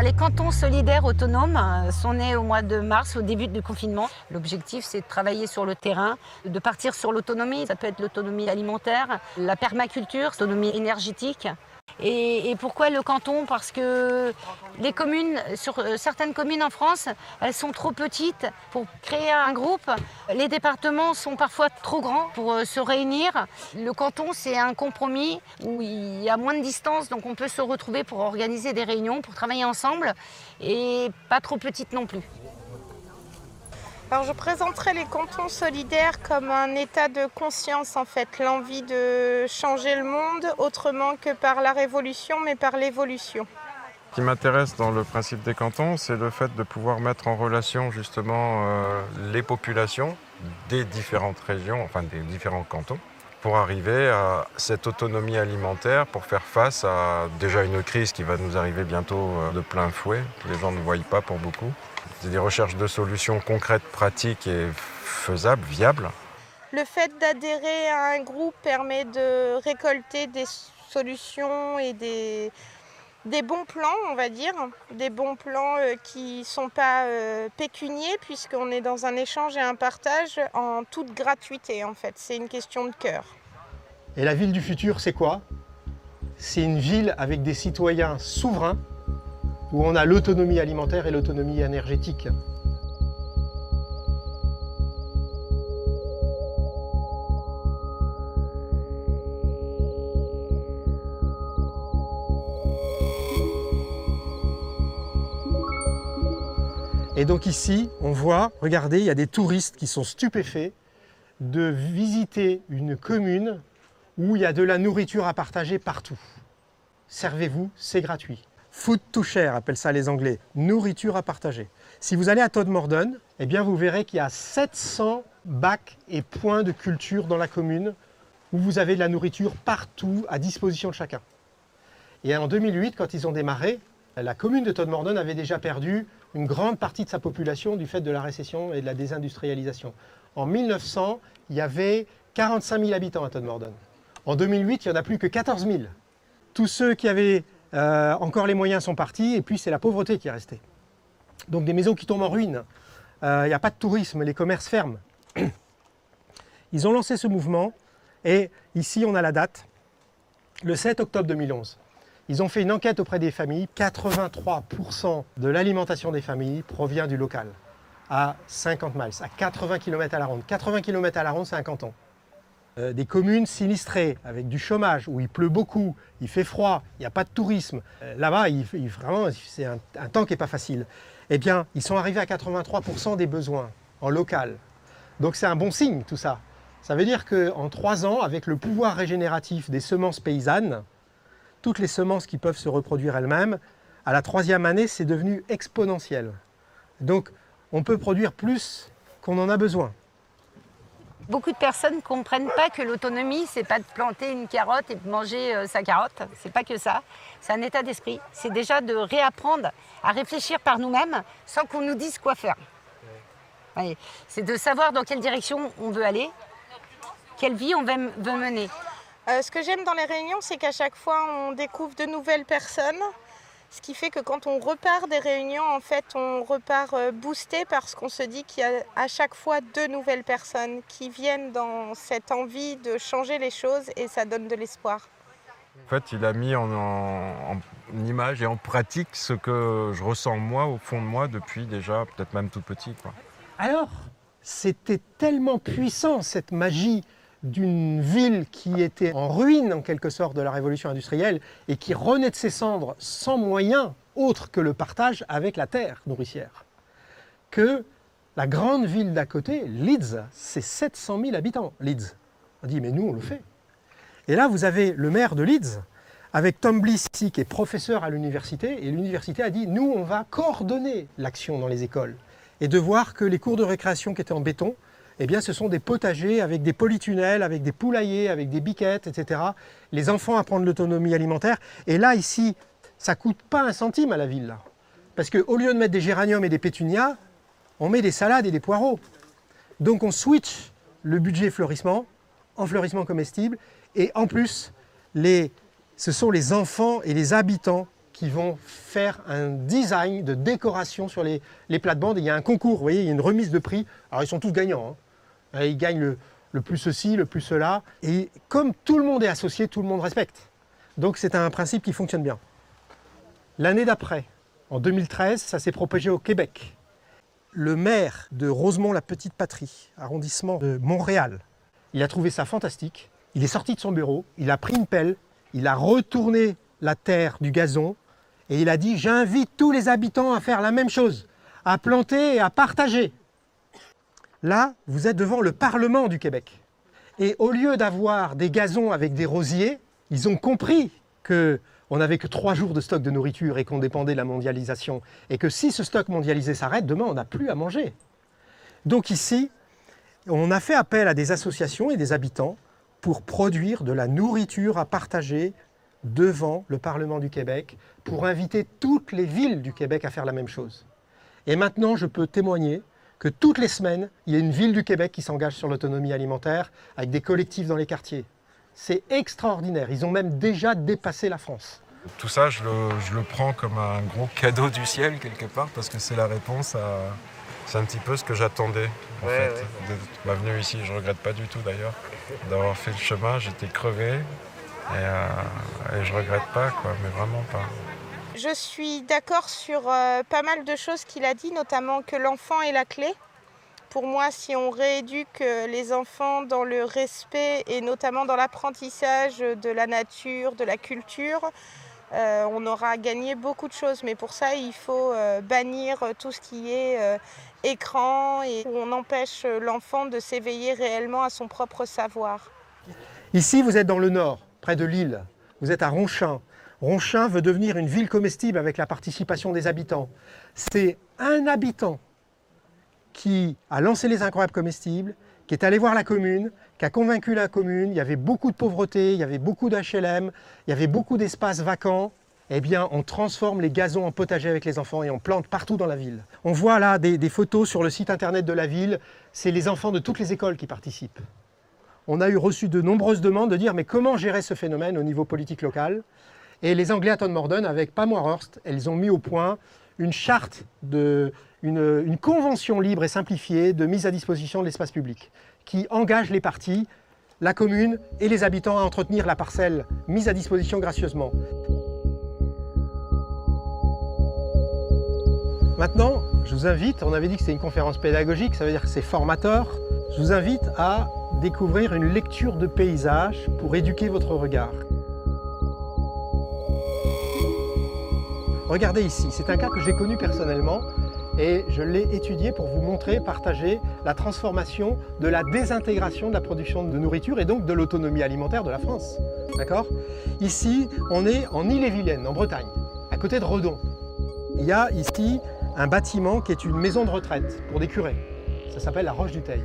Les cantons solidaires autonomes sont nés au mois de mars, au début du confinement. L'objectif, c'est de travailler sur le terrain, de partir sur l'autonomie. Ça peut être l'autonomie alimentaire, la permaculture, l'autonomie énergétique. Et pourquoi le canton? Parce que les communes, certaines communes en France, elles sont trop petites pour créer un groupe. Les départements sont parfois trop grands pour se réunir. Le canton, c'est un compromis où il y a moins de distance, donc on peut se retrouver pour organiser des réunions, pour travailler ensemble, et pas trop petites non plus. Alors je présenterai les cantons solidaires comme un état de conscience en fait, l'envie de changer le monde autrement que par la révolution mais par l'évolution. Ce qui m'intéresse dans le principe des cantons, c'est le fait de pouvoir mettre en relation justement les populations des différentes régions, enfin des différents cantons, pour arriver à cette autonomie alimentaire, pour faire face à déjà une crise qui va nous arriver bientôt de plein fouet, que les gens ne voient pas pour beaucoup. C'est des recherches de solutions concrètes, pratiques et faisables, viables. Le fait d'adhérer à un groupe permet de récolter des solutions et des bons plans, on va dire. Des bons plans qui ne sont pas pécuniers puisqu'on est dans un échange et un partage en toute gratuité en fait. C'est une question de cœur. Et la ville du futur, c'est quoi? C'est une ville avec des citoyens souverains où on a l'autonomie alimentaire et l'autonomie énergétique. Et donc ici, on voit, regardez, il y a des touristes qui sont stupéfaits de visiter une commune où il y a de la nourriture à partager partout. Servez-vous, c'est gratuit. Food to share, appellent ça les Anglais, nourriture à partager. Si vous allez à Todmorden, eh bien vous verrez qu'il y a 700 bacs et points de culture dans la commune où vous avez de la nourriture partout à disposition de chacun. Et en 2008, quand ils ont démarré, la commune de Todmorden avait déjà perdu une grande partie de sa population du fait de la récession et de la désindustrialisation. En 1900, il y avait 45 000 habitants à Todmorden. En 2008, il n'y en a plus que 14 000. Tous ceux qui avaient encore les moyens sont partis, et puis c'est la pauvreté qui est restée. Donc des maisons qui tombent en ruine, il n'y a pas de tourisme, les commerces ferment. Ils ont lancé ce mouvement, et ici on a la date, le 7 octobre 2011. Ils ont fait une enquête auprès des familles, 83% de l'alimentation des familles provient du local, à 50 miles, à 80 km à la ronde. 80 km à la ronde, c'est un canton. Des communes sinistrées, avec du chômage, où il pleut beaucoup, il fait froid, il n'y a pas de tourisme. Là-bas, vraiment, c'est un temps qui n'est pas facile. Eh bien, ils sont arrivés à 83% des besoins en local. Donc c'est un bon signe, tout ça. Ça veut dire qu'en 3 ans, avec le pouvoir régénératif des semences paysannes, toutes les semences qui peuvent se reproduire elles-mêmes, à la 3e année, c'est devenu exponentiel. Donc, on peut produire plus qu'on en a besoin. Beaucoup de personnes ne comprennent pas que l'autonomie, c'est pas de planter une carotte et de manger sa carotte. C'est pas que ça. C'est un état d'esprit. C'est déjà de réapprendre à réfléchir par nous-mêmes sans qu'on nous dise quoi faire. Ouais. C'est de savoir dans quelle direction on veut aller, quelle vie on veut mener. Ce que j'aime dans les réunions, c'est qu'à chaque fois, on découvre de nouvelles personnes. Ce qui fait que quand on repart des réunions, en fait, on repart boosté parce qu'on se dit qu'il y a à chaque fois 2 nouvelles personnes qui viennent dans cette envie de changer les choses et ça donne de l'espoir. En fait, il a mis en image et en pratique ce que je ressens moi, au fond de moi, depuis déjà peut-être même tout petit, quoi. Alors, c'était tellement puissant cette magie d'une ville qui était en ruine en quelque sorte de la révolution industrielle et qui renaît de ses cendres sans moyen autre que le partage avec la terre nourricière. Que la grande ville d'à côté, Leeds, c'est 700 000 habitants, Leeds. On dit mais nous on le fait. Et là vous avez le maire de Leeds avec Tom Bliss ici qui est professeur à l'université et l'université a dit nous on va coordonner l'action dans les écoles et de voir que les cours de récréation qui étaient en béton, eh bien, ce sont des potagers avec des polytunnels, avec des poulaillers, avec des biquettes, etc. Les enfants apprennent l'autonomie alimentaire. Et là, ici, ça ne coûte pas 1 centime à la ville. Là. Parce qu'au lieu de mettre des géraniums et des pétunias, on met des salades et des poireaux. Donc on switch le budget fleurissement en fleurissement comestible. Et en plus, ce sont les enfants et les habitants qui vont faire un design de décoration sur les plates-bandes. Il y a un concours, vous voyez, il y a une remise de prix. Alors ils sont tous gagnants, hein. Ils gagnent le plus ceci, le plus cela. Et comme tout le monde est associé, tout le monde respecte. Donc c'est un principe qui fonctionne bien. L'année d'après, en 2013, ça s'est propagé au Québec. Le maire de Rosemont-la-Petite-Patrie, arrondissement de Montréal, il a trouvé ça fantastique. Il est sorti de son bureau, il a pris une pelle, il a retourné la terre du gazon et il a dit « J'invite tous les habitants à faire la même chose, à planter et à partager ». Là, vous êtes devant le Parlement du Québec. Et au lieu d'avoir des gazons avec des rosiers, ils ont compris qu'on n'avait que 3 jours de stock de nourriture et qu'on dépendait de la mondialisation. Et que si ce stock mondialisé s'arrête, demain, on n'a plus à manger. Donc ici, on a fait appel à des associations et des habitants pour produire de la nourriture à partager devant le Parlement du Québec, pour inviter toutes les villes du Québec à faire la même chose. Et maintenant, je peux témoigner que toutes les semaines, il y a une ville du Québec qui s'engage sur l'autonomie alimentaire avec des collectifs dans les quartiers. C'est extraordinaire, ils ont même déjà dépassé la France. Tout ça, je le prends comme un gros cadeau du ciel quelque part, parce que c'est la réponse à... C'est un petit peu ce que j'attendais en fait, de ma venue ici. Je ne regrette pas du tout d'ailleurs d'avoir fait le chemin, j'étais crevé et je ne regrette pas, quoi, mais vraiment pas. Je suis d'accord sur pas mal de choses qu'il a dit, notamment que l'enfant est la clé. Pour moi, si on rééduque les enfants dans le respect et notamment dans l'apprentissage de la nature, de la culture, on aura gagné beaucoup de choses. Mais pour ça, il faut bannir tout ce qui est écran et où on empêche l'enfant de s'éveiller réellement à son propre savoir. Ici, vous êtes dans le nord, près de Lille. Vous êtes à Ronchin. Ronchin veut devenir une ville comestible avec la participation des habitants. C'est un habitant qui a lancé les incroyables comestibles, qui est allé voir la commune, qui a convaincu la commune. Il y avait beaucoup de pauvreté, il y avait beaucoup d'HLM, il y avait beaucoup d'espaces vacants. Eh bien, on transforme les gazons en potager avec les enfants et on plante partout dans la ville. On voit là des photos sur le site internet de la ville. C'est les enfants de toutes les écoles qui participent. On a reçu de nombreuses demandes de dire mais comment gérer ce phénomène au niveau politique local. Et les Anglais à Todmorden, avec Pam Warhurst, elles ont mis au point une charte, une convention libre et simplifiée de mise à disposition de l'espace public qui engage les parties, la commune et les habitants à entretenir la parcelle mise à disposition gracieusement. Maintenant, je vous invite, on avait dit que c'était une conférence pédagogique, ça veut dire que c'est formateur. Je vous invite à découvrir une lecture de paysage pour éduquer votre regard. Regardez ici, c'est un cas que j'ai connu personnellement et je l'ai étudié pour vous montrer, partager la transformation de la désintégration de la production de nourriture et donc de l'autonomie alimentaire de la France. D'accord ? Ici, on est en Ille-et-Vilaine, en Bretagne, à côté de Redon. Il y a ici un bâtiment qui est une maison de retraite pour des curés. Ça s'appelle la Roche du Teil.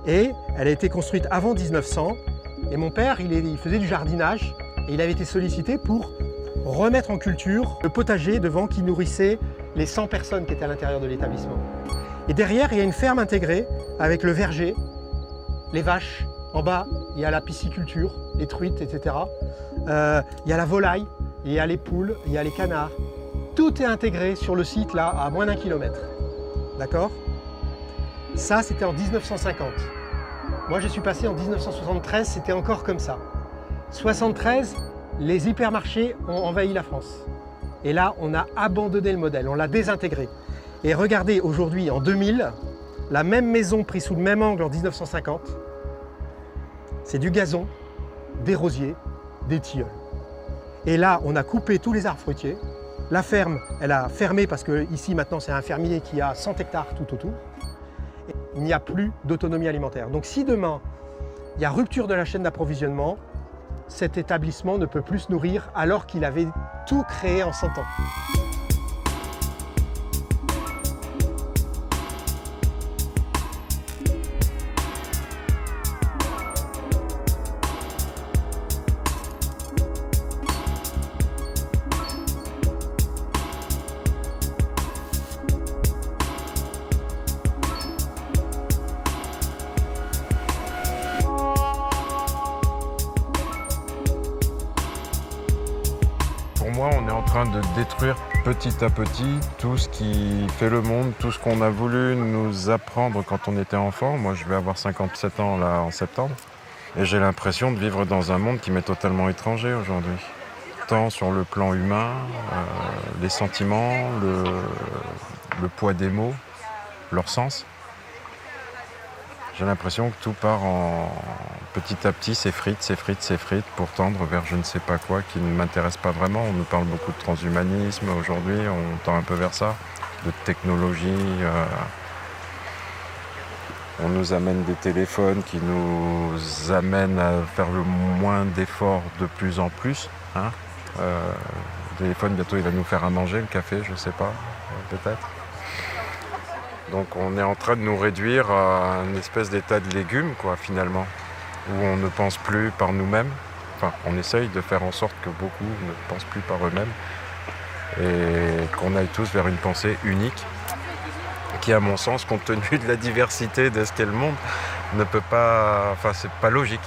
Et elle a été construite avant 1900. Et mon père, il faisait du jardinage et il avait été sollicité pour remettre en culture le potager devant qui nourrissait les 100 personnes qui étaient à l'intérieur de l'établissement. Et derrière, il y a une ferme intégrée avec le verger, les vaches. En bas, il y a la pisciculture, les truites, etc. Il y a la volaille, il y a les poules, il y a les canards. Tout est intégré sur le site, là, à moins d'1 kilomètre. D'accord ? Ça, c'était en 1950. Moi, je suis passé en 1973, c'était encore comme ça. 73, les hypermarchés ont envahi la France. Et là, on a abandonné le modèle, on l'a désintégré. Et regardez, aujourd'hui, en 2000, la même maison prise sous le même angle en 1950, c'est du gazon, des rosiers, des tilleuls. Et là, on a coupé tous les arbres fruitiers. La ferme, elle a fermé parce que ici, maintenant, c'est un fermier qui a 100 hectares tout autour. Et il n'y a plus d'autonomie alimentaire. Donc si demain, il y a rupture de la chaîne d'approvisionnement, cet établissement ne peut plus se nourrir alors qu'il avait tout créé en 100 ans. Pour moi, on est en train de détruire petit à petit tout ce qui fait le monde, tout ce qu'on a voulu nous apprendre quand on était enfant. Moi, je vais avoir 57 ans là en septembre. Et j'ai l'impression de vivre dans un monde qui m'est totalement étranger aujourd'hui. Tant sur le plan humain, les sentiments, le poids des mots, leur sens. J'ai l'impression que tout part petit à petit, s'effrite pour tendre vers je ne sais pas quoi qui ne m'intéresse pas vraiment. On nous parle beaucoup de transhumanisme aujourd'hui, on tend un peu vers ça, de technologie. On nous amène des téléphones qui nous amènent à faire le moins d'efforts de plus en plus. Hein. Le téléphone, bientôt, il va nous faire à manger, le café, je ne sais pas, peut-être. Donc on est en train de nous réduire à une espèce d'état de légumes, quoi, finalement, où on ne pense plus par nous-mêmes. Enfin, on essaye de faire en sorte que beaucoup ne pensent plus par eux-mêmes et qu'on aille tous vers une pensée unique qui, à mon sens, compte tenu de la diversité de ce qu'est le monde, ne peut pas... Enfin, c'est pas logique.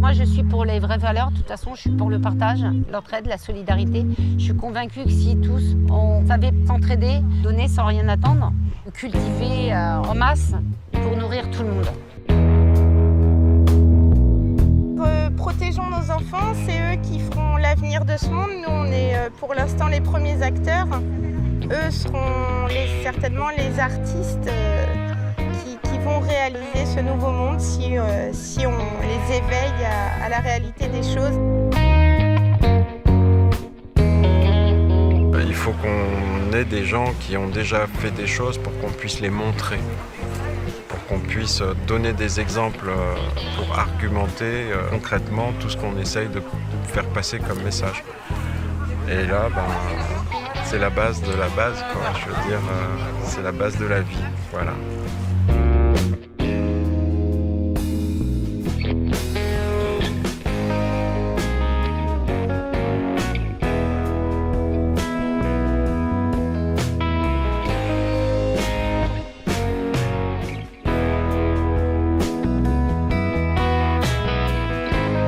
Moi, je suis pour les vraies valeurs. De toute façon, je suis pour le partage, l'entraide, la solidarité. Je suis convaincue que si tous, on savait s'entraider, donner sans rien attendre, cultiver en masse pour nourrir tout le monde. Protégeons nos enfants, c'est eux qui feront l'avenir de ce monde. Nous, on est pour l'instant les premiers acteurs. Eux seront certainement les artistes qui vont réaliser ce nouveau monde si on les éveille à la réalité des choses. Il faut qu'on ait des gens qui ont déjà fait des choses pour qu'on puisse les montrer, pour qu'on puisse donner des exemples pour argumenter concrètement tout ce qu'on essaye de faire passer comme message. Et là, c'est la base de la base, quoi. Je veux dire, c'est la base de la vie, voilà.